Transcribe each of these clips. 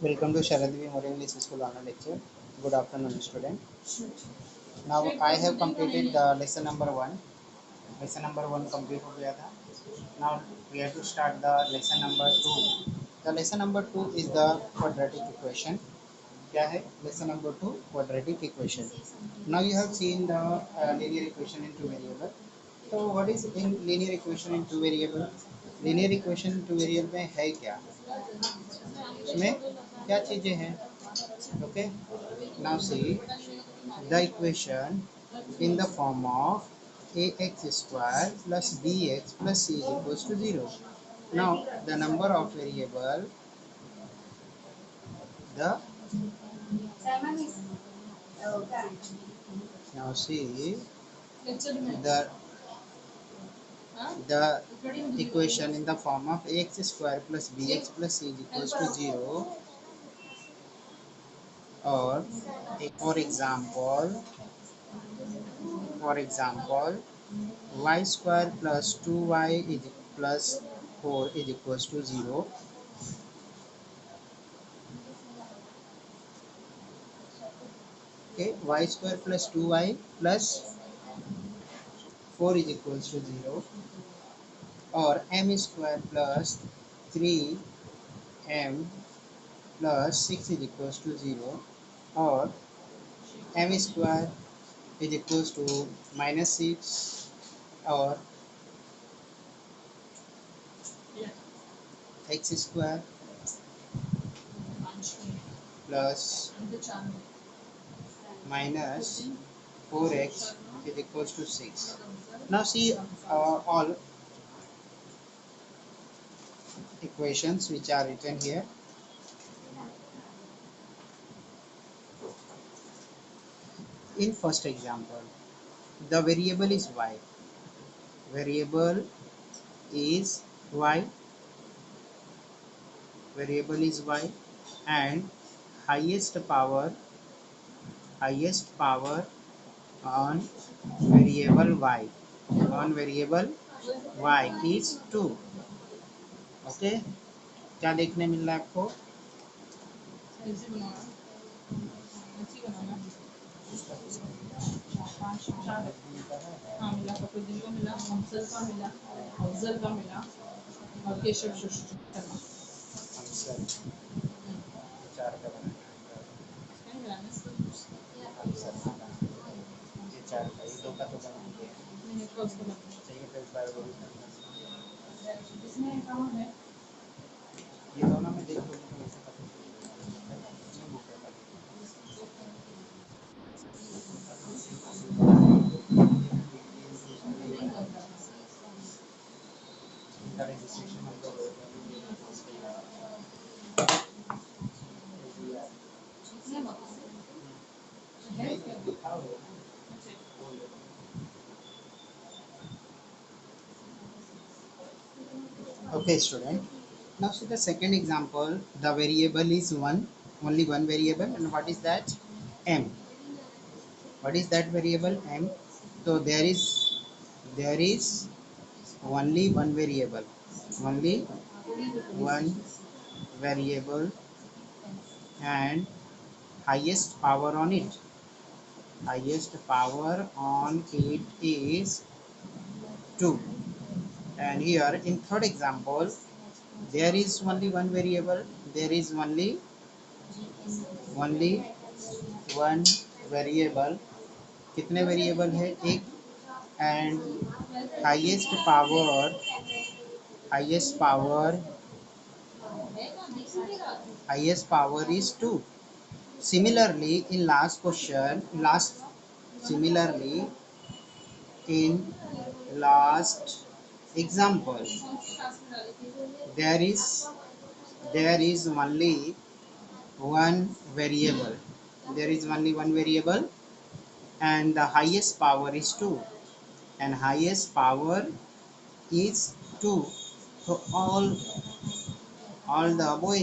Welcome to Sharadvi Memorial English School online lecture. Good afternoon, student. Now I have completed the lesson number one. Lesson number one complete हो गया था. Now we have to start the lesson number two. The lesson number two is the quadratic equation. क्या है? Lesson number two, quadratic equation. Now you have seen the linear equation in two variable. So what is in linear equation in two variable? Linear equation in two variable में है क्या? इसमें क्या चीजें हैं? Okay. Now see the equation in the form of ax square plus bx plus c is equals to 0. Now the number of variable, the now see the equation in the form of ax square plus bx plus c is equals to 0, or for example y square plus 2y is plus 4 is equals to 0. Okay, y square plus 2y plus 4 is equals to 0, or m square plus 3m plus 6 is equals to 0, or m square is equals to minus 6, or x square plus minus 4x is equals to 6. Now see all equations which are written here. In first example, the variable is y. Variable is y. Variable is y, and highest power on variable y is 2. Okay, क्या देखने मिल रहा है आपको? हाँ मिला, कपिल को मिला, हमसल का मिला, अफजल का मिला और केशव शर्मा। चार का बनाना है, ये चार का, ये दो का तो बना गया चाहिए, तो इस बार इसमें कहाँ है? ये दोनों में देख लो तो वैसे पता Okay, student. Now see the second example. The variable is only one variable, and what is that? M. What is that variable? M. So there is only one variable, and highest power on it is 2. And here in third example, there is only one variable, one variable. कितने variable है? एक. And highest power is 2. Similarly in last example, there is only one variable, and the highest power is 2, and highest power is 2. So all the above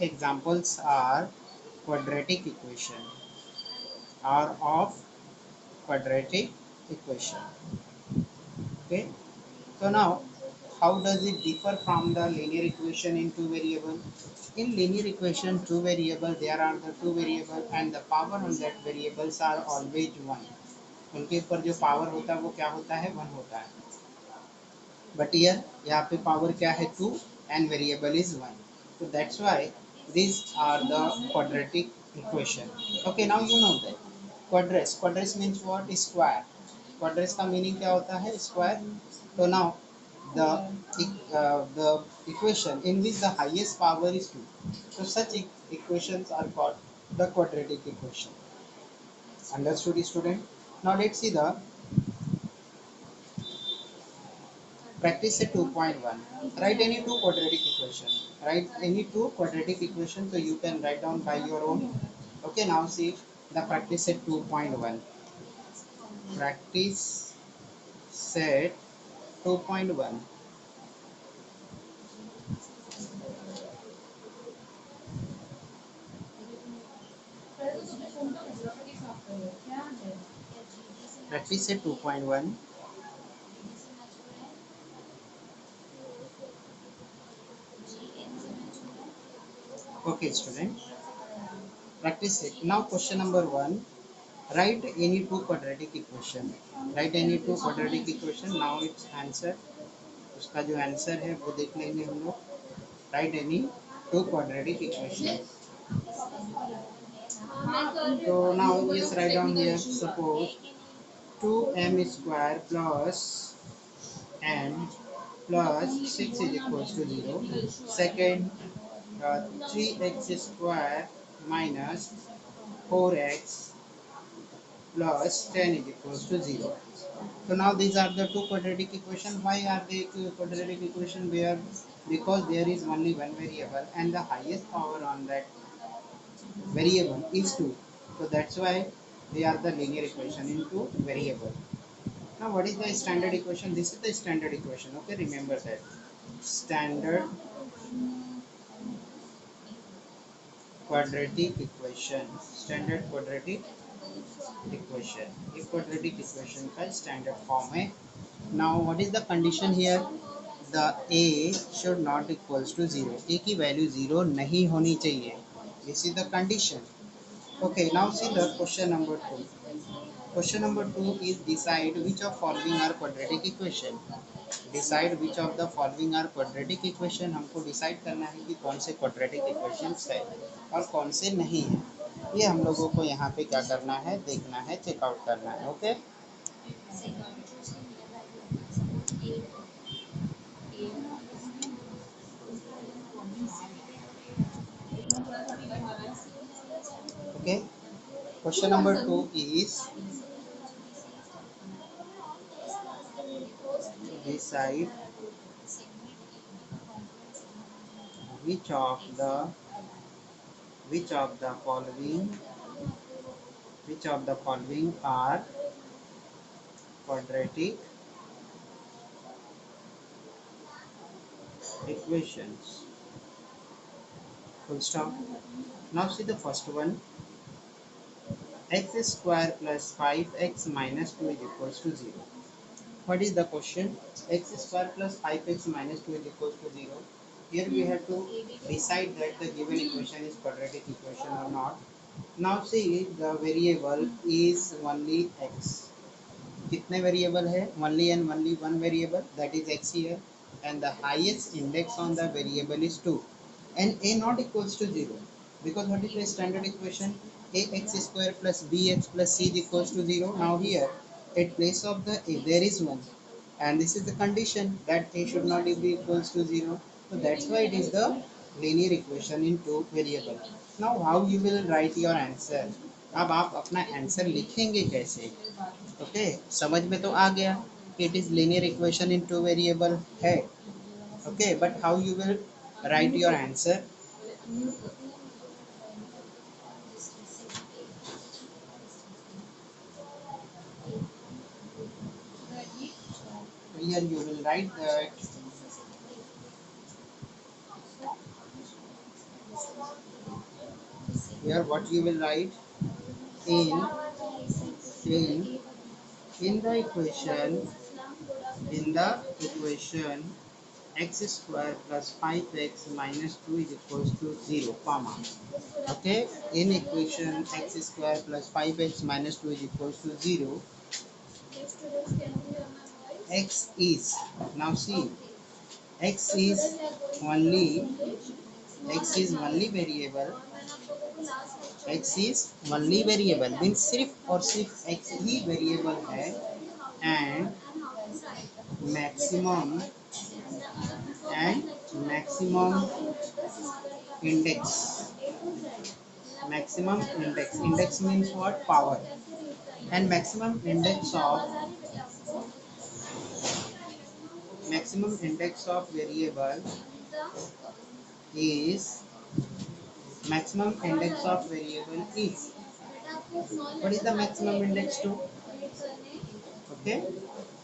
examples are quadratic equation, or of quadratic equation. Okay, so now how does it differ from the linear equation in two variable? In linear equation, two variable, there are the two variable and the power on that variables are always one. उनके ऊपर जो power होता है वो क्या होता है, one होता है. But here यहाँ पे power क्या है, to and variable is one. So that's why these are the quadratic equation. Okay, now you know that quadrants. Quadrants means what? Square. Quadrants का meaning क्या होता है, square. So now the equation in which the highest power is two. So such equations are called the quadratic equation. Understood, student? Now let's see the practice set 2.1. Write any two quadratic equation. Write any two quadratic equation, so you can write down by your own. Okay, now see the practice set 2.1. Practice set 2.1. Practice set 2.1. Okay, student. Practice set. Now question number 1. Write any two quadratic equation. Write any two quadratic equation. Now its answer. उसका जो answer है वो देख लेंगे हम लोग. Write any two quadratic equation. So now just write down here, suppose 2m square plus n plus 6 is equals to 0. Second, 3x square minus 4x plus 10 is equals to 0. So now these are the two quadratic equation. Why are they quadratic equation? Where? Because there is only one variable and the highest power on that variable is 2. So that's why they are the linear equation into variable. Now what is the standard equation? This is the standard equation. Okay, remember that. Standard quadratic equation. Standard quadratic equation. ये quadratic equation का standard form है. Now what is the condition here? The a should not equals to 0. a की value 0 नहीं होनी चाहिए. This is the condition. Okay, now see the question number 2. Question number 2 is decide which of following are quadratic equation. Decide which of the following are quadratic equation. हमको decide करना है कि कौन से quadratic equations है और कौन से नहीं है. ये हम लोगों को यहाँ पे क्या करना है, देखना है, चेकआउट करना है. Okay, okay. Question number 2 is decide which of the which of the following which of the following are quadratic equations. Full stop. Now see the first one. X square plus 5x minus 2 is equals to 0. What is the question? X square plus 5x minus 2 is equals to 0. Here we have to decide that the given equation is quadratic equation or not. Now see the variable is only x. कितने variable है? only and only one variable, that is x here, and the highest index on the variable is 2 and a not equals to 0, because what is the standard equation? Ax square plus bx plus c is equals to 0. Now here at place of the a there is 1 and this is the condition that a should not be equals to 0. So that's why it is the linear equation in two variable. Now how you will write your answer? अब आप अपना answer लिखेंगे कैसे? Okay, समझ में तो आ गया कि it is linear equation in two variable है. Okay, but how you will write your answer? Here you will write that here what you will write in in the equation in the equation x square plus 5x minus 2 is equals to 0, comma. Okay, in equation x square plus 5x minus 2 is equals to 0, x is, now see, x is only variable, x is only variable means सिर्फ और सिर्फ x ही variable है and maximum maximum index, index means what, power, and maximum index of variable is what is the maximum index to, okay.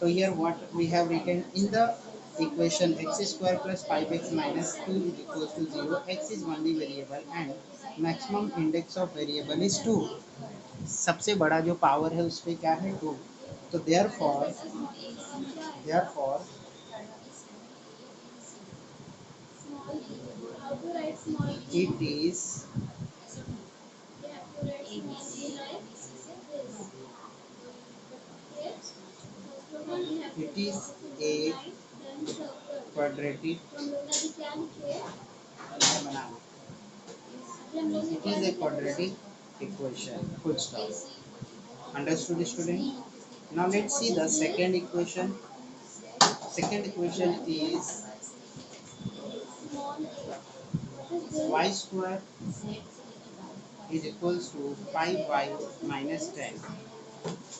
So here what we have written in the equation, x square plus 5x minus 2 is equals to 0, x is only variable and maximum index of variable is 2, सबसे बड़ा जो power है उस पे क्या है 2, तो therefore it is a quadratic, equation, full stop. Understood, student? Now let's see the second equation. Second equation is y square is equals to 5y minus 10.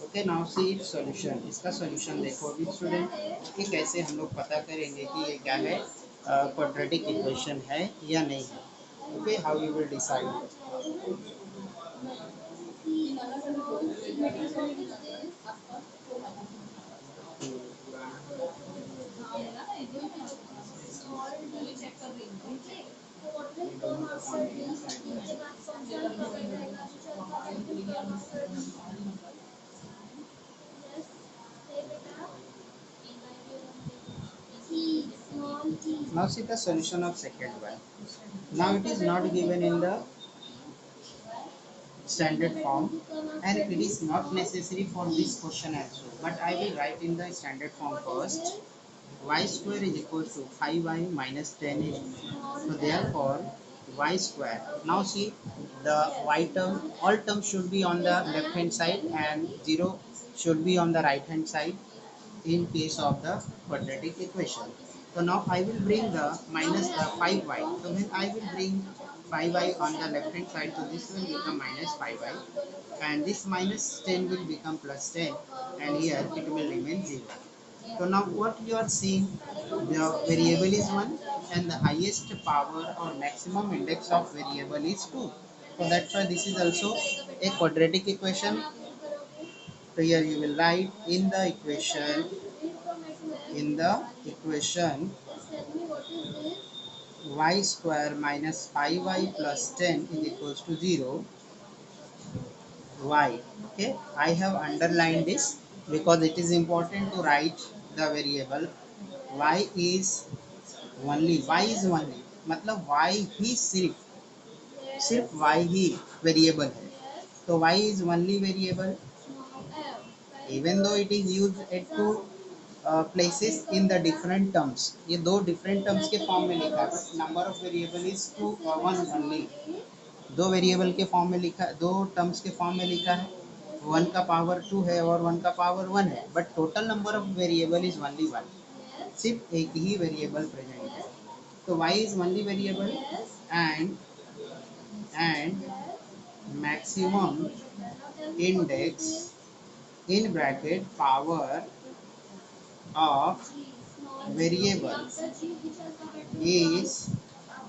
Okay, now see its solution. इसका solution देखो अभी student, कि कैसे हम लोग पता करेंगे कि ये क्या है, क्वाड्रेटिक इक्वेशन है या नहीं है. Okay, how you will decide. Now see the solution of second one. Now it is not given in the standard form and it is not necessary for this question also, but I will write in the standard form first. Y square is equal to 5y minus 10 is, so therefore y square. Now see the y term, all terms should be on the left hand side and 0 should be on the right hand side in case of the quadratic equation. So now I will bring the minus the 5y. So when I will bring 5y on the left hand side, so this will become minus 5y and this minus 10 will become plus 10 and here it will remain 0. So now what you are seeing, the variable is 1 and the highest power or maximum index of variable is 2. So that's why this is also a quadratic equation. So here you will write in the equation y square minus 5y plus 10 is equals to 0. Y, okay, I have underlined this because it is important to write the variable. Y is only मतलब y ही सिर्फ y ही variable है, तो y is only variable even though it is used at two places in the different terms. ये दो different terms के form में लिखा है, but number of variable is one only. दो वेरिएबल के फॉर्म में लिखा, दो टर्म्स के फॉर्म में लिखा है, वन का पावर 2 है और वन का पावर 1 है, but total number of variable is only 1, सिर्फ एक ही वेरिएबल प्रेजेंट है. तो y is only variable and maximum index in bracket power of variable is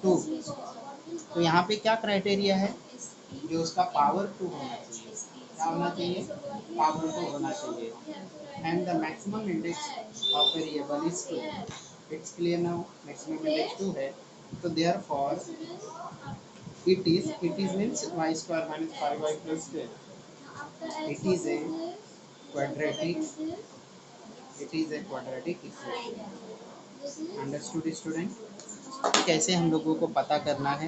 2. तो यहाँ पे क्या क्राइटेरिया है, जो उसका पावर 2 होना चाहिए, क्या होना चाहिए, पावर 2 होना चाहिए, and the maximum index of variable is 2. It's clear now, maximum index 2 है, तो therefore it is means y square minus 5y plus 10, it is a quadratic, it is a quadratic equation. Understood student? कैसे हम लोगों को पता करना है,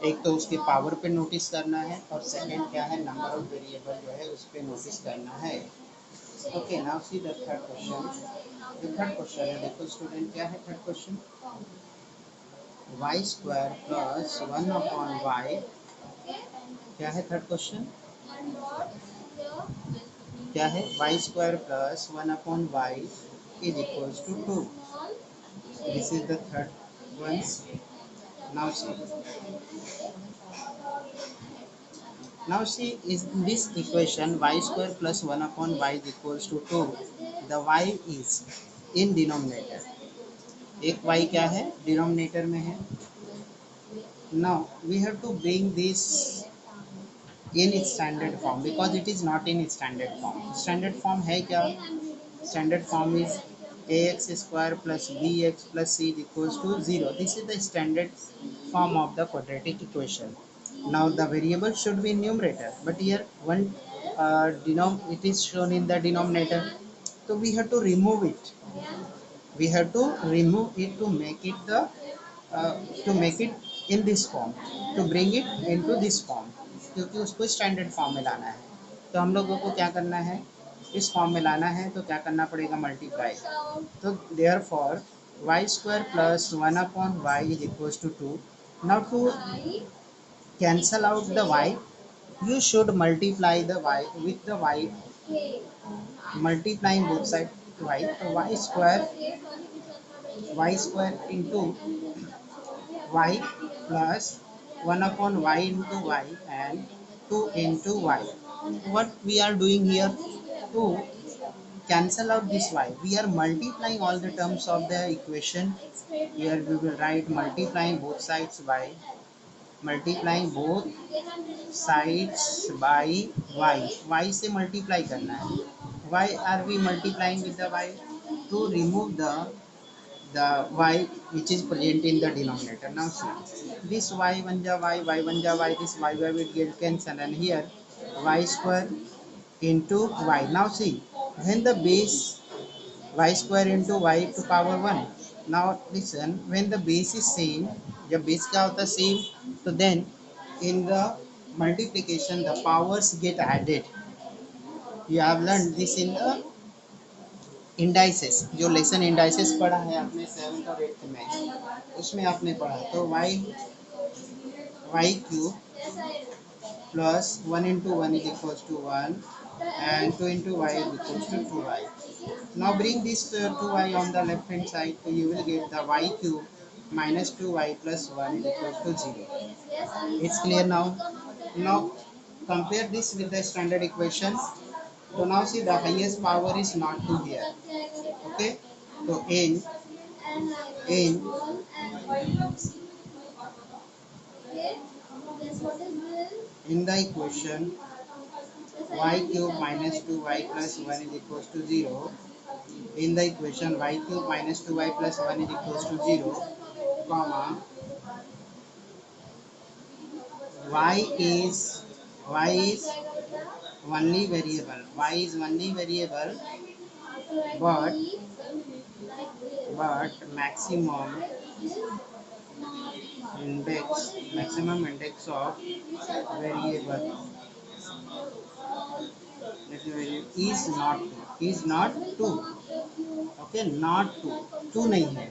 एक तो उसके पावर पे नोटिस करना है और सेकंड क्या है, नंबर ऑफ वेरिएबल जो है उस पे नोटिस करना है. Okay, now see the third question. The third question है, देखो स्टूडेंट क्या है third question. Y square plus 1/y, क्या है थर्ड क्वेश्चन, क्या है, y square plus 1/y is equals to 2. This is the third one. Now see, now see is this equation y square plus 1/y is equals to 2. The y is in denominator. एक y क्या है, denominator में है. Now we have to bring this in its standard form because it is not in its standard form. Standard form है क्या? Standard form is ax square plus bx plus c is equals to 0. This is the standard form of the quadratic equation. Now the variable should be in numerator, but here one it is shown in the denominator, so we have to remove it. We have to remove it to make it the to make it in this form, to bring it into this form, क्योंकि उसको standard form में लाना है. तो हम लोगों को क्या करना है, इस फॉर्म में लाना है, तो क्या करना पड़ेगा, मल्टीप्लाई. तो therefore y square plus 1/y is equals to 2. Now to cancel out the y, you should multiply the y with the y, multiplying both sides y. So y square into y plus 1/y into y and 2 into y. What we are doing here, to cancel out this y, we are multiplying all the terms of the equation. Here we will write multiplying both sides by, multiplying both sides by y. Y से multiply करना है. Why are we multiplying with the y? To remove the y which is present in the denominator. Now see, this y one ja y, y one ja y, this y will get cancelled, and here y square into y. Now see, when the base y square into y to power 1. Now listen, when the base is same, जब base क्या होता है, same, so then in the multiplication the powers get added. You have learned this in the indices, जो lesson indices पढ़ा है आपने 7th और 8th में, उसमें आपने पढ़ा. तो y cube plus 1 into 1 is equals to 1 and 2 into y is equals to 2y. Now bring this 2y on the left hand side, so you will get the y cube minus 2y plus 1 is equals to 0. It's clear now? Now compare this with the standard equation. So now see, the highest power is not 2 here. Okay, so in the equation y cube minus 2y plus 1 is equals to 0. In the equation y cube minus 2y plus 1 is equals to 0, comma y is only variable, but maximum index of variable is not 2. Okay, not 2 नहीं है.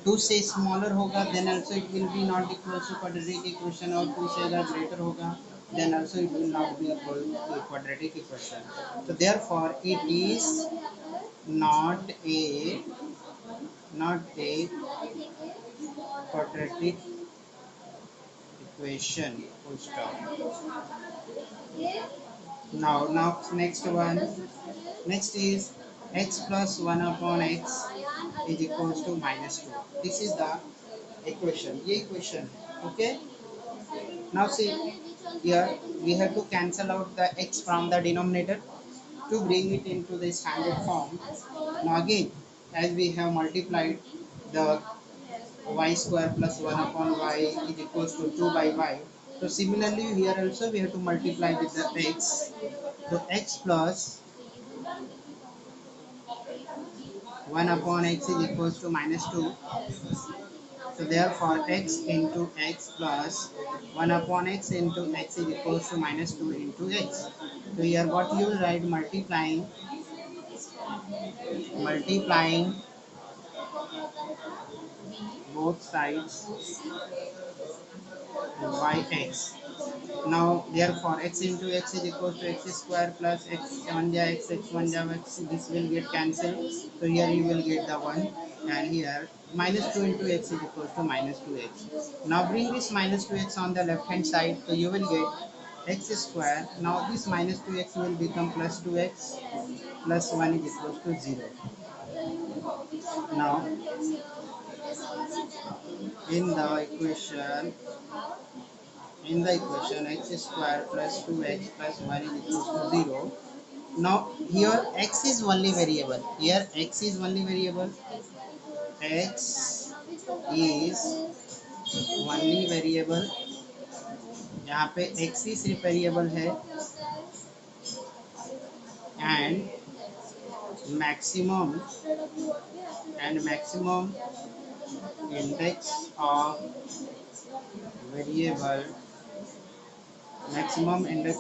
2 से smaller होगा then also it will be not equal to quadratic equation, और 2 से अगर greater होगा then also it will not be equal to quadratic equation. So therefore it is not a quadratic equation, full stop. Now next one, next is x plus 1/x is equals to minus 2. This is the equation, ये equation. Okay, now see, here we have to cancel out the x from the denominator to bring it into the standard form. Now again, as we have multiplied the y square plus 1/y is equals to 2 by y, so similarly here also we have to multiply with the x. So x plus 1 upon x is equals to minus 2. So therefore x into x plus 1 upon x into x is equals to minus 2 into x. So here what you will write, multiplying both sides by x. Now therefore x into x is equals to x square plus x 1 ja x 1 ja x, this will get cancelled. So here you will get the 1, and here minus 2 into x is equals to minus 2x. Now bring this minus 2x on the left hand side, so you will get x square. Now this minus 2x will become plus 2x plus 1 is equals to 0. Now in the equation x square plus 2x plus 1 is equals to 0. Now here x is only variable. X is only variable. यहाँ पे x ही सिर्फ variable है, and maximum index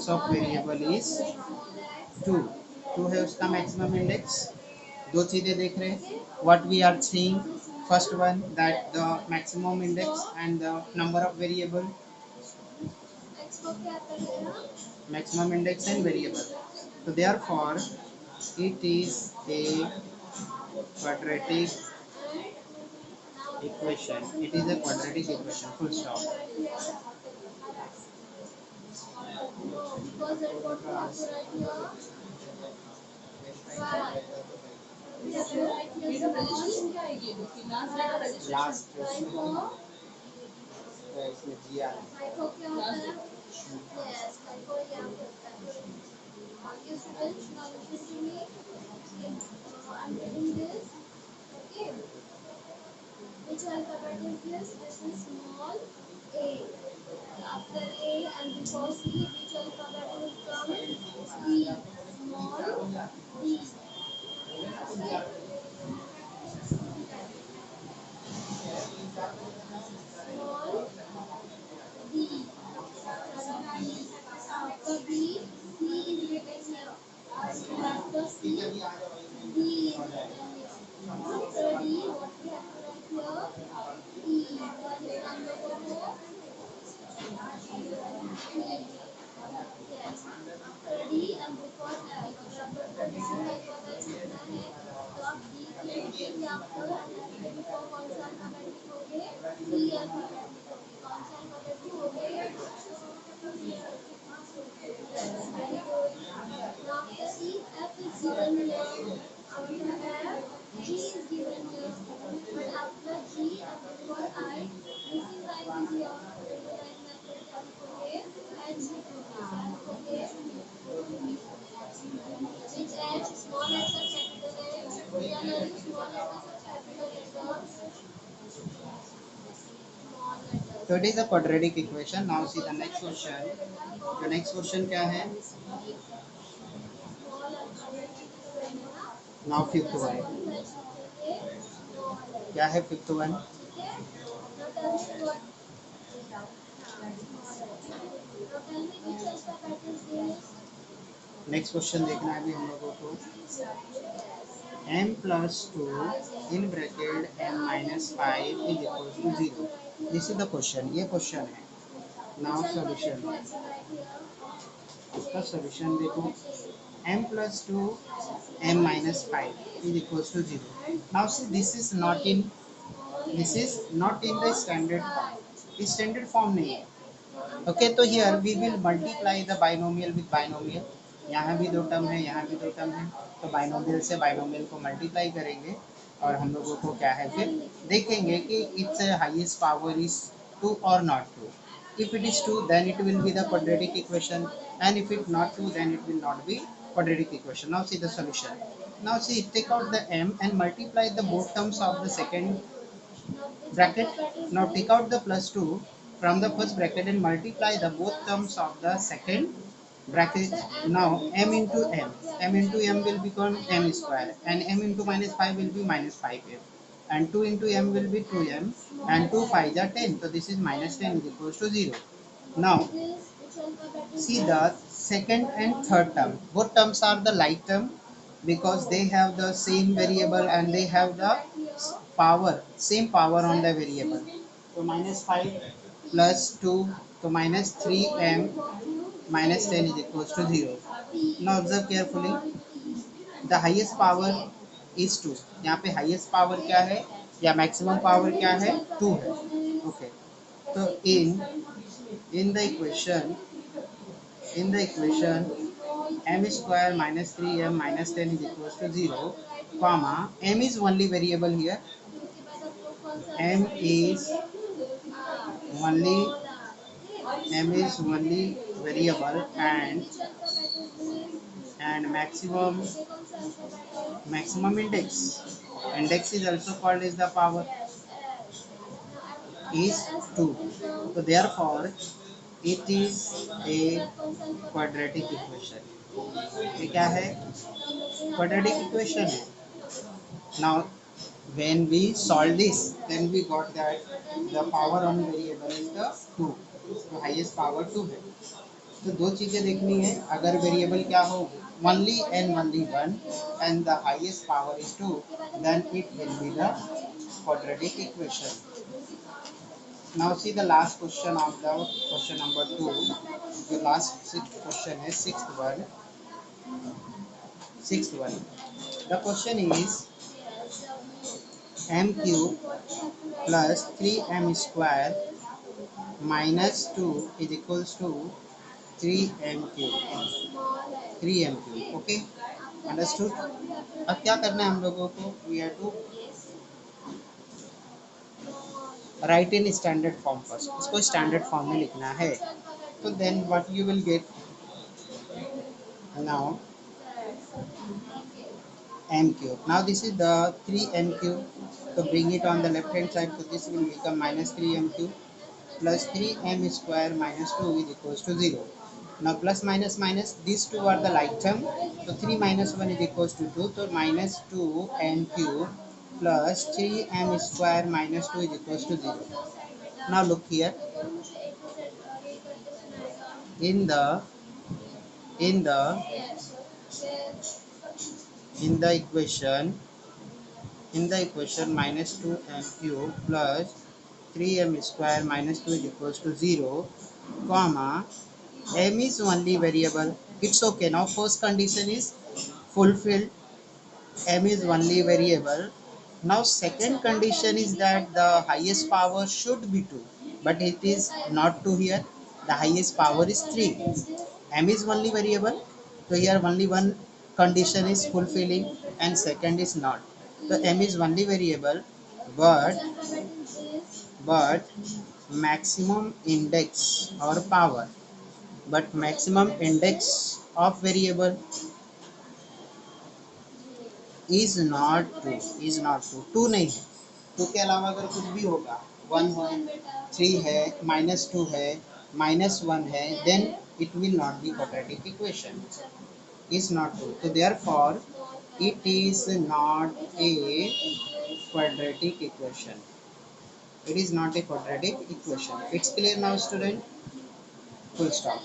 of variable is 2. 2 है उसका maximum index. दो चीजें देख रहे हैं. What we are seeing, first one that the maximum index and the number of variable, maximum index and variable. So therefore it is a quadratic equation. Full stop. Last इसमें जी आ रहा है. Yes, typo यहाँ पे होता है. Okay, students, now listen to me. I'm reading this. Okay. Which alphabet is this? This is small a. After A and before C, which alphabet will come? D. Small d. Okay. Small d. After B, C is written here. After C, D is written here. After D, what we have to write here? E. What is number four? E. Yes. After D and before F. बराबर condition में अगर लिखना है तो आप D के लिखेंगे after before कौन सा अल्फाबेट लिखोगे? E अल्फाबेट लिखोगे. कौन सा अल्फाबेट लिखोगे? Yes, very good. Now after E, F is given here. After F, G is given here. But after G and before I, missing line is here. So line method क्या लिखोगे? H लिखोगे. Which H? Small h or capital H? We are learning small letters or capital letters? Small letters. So it is a quadratic equation. Now see the next question. The next question क्या है? Now fifth one. क्या है fifth one? Next question देखना है अभी हम लोगों को. m plus 2 in bracket m minus 5 is equal to 0. This is the question. ये क्वेश्चन है. Now solution. इसका सॉल्यूशन देखो. m plus 2 m minus 5 is equals to 0. Now see this is not in the standard form. इस standard form नहीं है. Okay, तो here we will multiply the binomial with binomial. यहाँ भी दो टर्म है, यहाँ भी दो टर्म है, तो बाइनोमियल से बाइनोमियल को मल्टीप्लाई करेंगे और हम लोगों को क्या है फिर देखेंगे कि इट्स हाईएस्ट पावर इज 2 और not 2. If it is 2, then it will be the quadratic equation, and if it not 2, then it will not be quadratic equation. Now see the solution. Now see, take out the m and multiply the both terms of the second bracket. Now take out the plus 2 from the first bracket and multiply the both terms of the second bracket. Now m into m will become m square, and m into minus 5 will be minus 5m, and 2 into m will be 2m, and 2 5 are 10, so this is minus 10 is equals to 0. Now see the second and third term, both terms are the like term because they have the same variable and they have the power, same power on the variable. So minus 5 plus 2, so minus 3m minus 10 is equals to 0. Now observe carefully, the highest power is 2. यहाँ पे highest power क्या है या maximum power क्या है, 2 है. Okay, so in the equation m square minus 3m minus 10 is equals to 0, comma m is only variable here, m is only variable, and maximum index is also called as the power is 2. So therefore it is a quadratic equation. ये क्या है, quadratic equation है. Now when we solve this, then we got that the power on variable is the 2, तो highest power 2 है. तो दो चीजें देखनी है, अगर वेरिएबल क्या हो only and only one and the highest power is 2, then it will be the quadratic equation. Now see the last question of the question number 2. The last question is sixth one. The question is m cube plus 3m square minus 2 is equals to 3m cube. 3m cube. Okay, understood. अब क्या करना है हम लोगों को, we have to write in standard form first. इसको standard form में लिखना है. So then what you will get now, m cube. Now this is the 3m cube. So bring it on the left hand side. So this will become minus 3m cube plus 3m square minus 2 is equals to 0. Now plus minus minus, these two are the like term. So 3 minus 1 is equals to 2. So minus 2m cube plus 3m square minus 2 is equals to 0. Now look here. In the equation minus 2m cube plus 3m square minus 2 is equals to 0, comma m is only variable. It's okay. Now first condition is fulfilled, m is only variable. Now second condition is that the highest power should be 2, but it is not 2 here. The highest power is 3. M is only variable, so here only one condition is fulfilling and second is not. So m is only variable, but maximum index or power, but maximum index of variable is not 2. 2 नहीं है. 2 के अलावा अगर कुछ भी होगा, 1 है, 3 है, -2 है, -1 है, then it will not be quadratic equation. Is not 2. So therefore it is not a quadratic equation. It is not a quadratic equation. It's clear now, student? Full stop.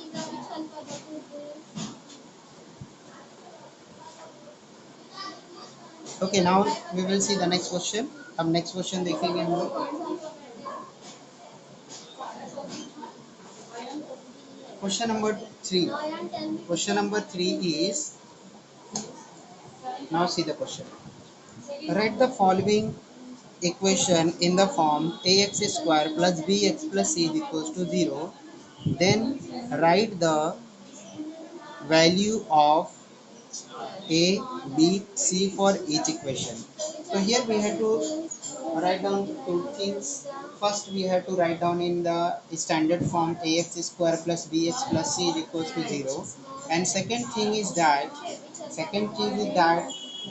Okay, now we will see the next question. अब next question देखेंगे हम लोग. Question number 3. Question number 3 is, now see the question. Write the following equation in the form ax square plus bx plus c is equals to 0. Then write the value of a, b, c for each equation. So here we have to write down two things. First we have to write down in the standard form ax square plus bx plus c is equals to 0. And second thing is that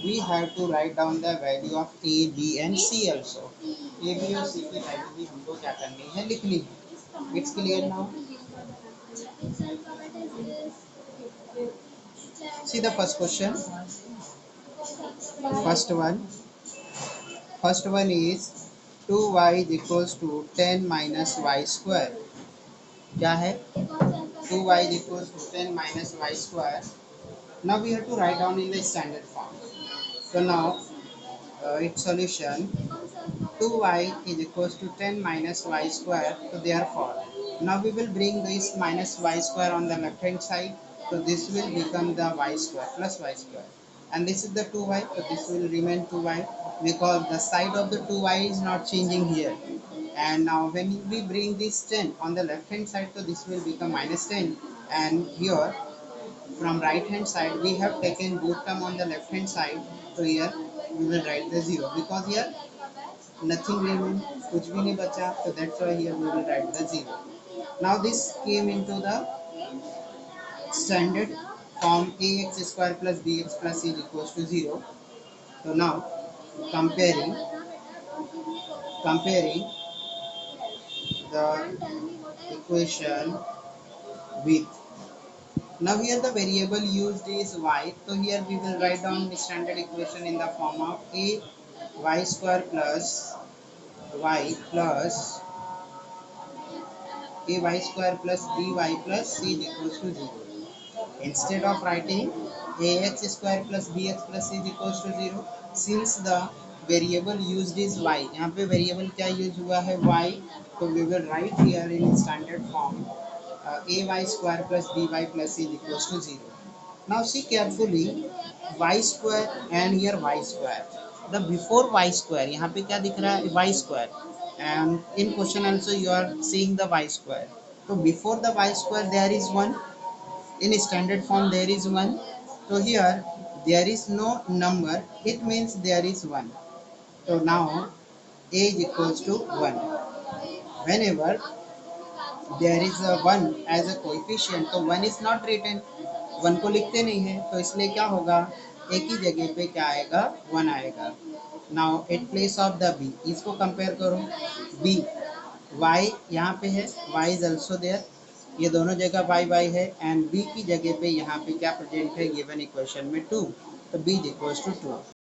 we have to write down the value of a, b and c also. A, b और c की value भी हमको क्या करनी है, लिखनी है. It's clear now? See the first question. First one is 2y is equals to 10 minus y square. क्या है? 2y is equals to 10 minus y square. Now we have to write down in the standard form. So now its solution 2y is equals to 10 minus y square. So therefore now we will bring this minus y square on the left hand side. So this will become the y square plus y square. And this is the 2y, so this will remain 2y because the side of the 2y is not changing here. And now when we bring this 10 on the left hand side, so this will become minus 10. And here from right hand side we have taken both term on the left hand side, so here we will write the 0 because here nothing remain, कुछ भी नहीं बचा, so that's why here we will write the 0. Now this came into the standard form ax square plus bx plus c is equals to 0. So now comparing the equation with, now here the variable used is y, so here we will write down the standard equation in the form of a y square plus y plus ay square plus by plus c is equals to 0. Instead of writing ax square plus bx plus c is equals to 0, since the variable used is y, यहाँ पे variable क्या use हुआ है y, so we will write here in standard form ay square plus by plus c is equals to 0. Now see carefully y square and here y square. The before y square यहाँ पे क्या दिख रहा है y square, and in question also you are seeing the y square. So before the y square there is 1, in standard form there is 1, so here there is no number, it means there is 1. So now a is equals to 1. Whenever there is a 1 as a coefficient, तो 1 is not written, 1 को लिखते नहीं है, तो इसलिए क्या होगा, एक ही जगह पे क्या आएगा, 1 आएगा. Now at place of the b, इसको कंपेयर करो, b y यहाँ पे है, y इज ऑल्सो देयर, ये दोनों जगह y है, एंड b की जगह पे यहाँ पे क्या प्रेजेंट है गिवन इक्वेशन में 2, तो b इज इक्वल्स टू 2.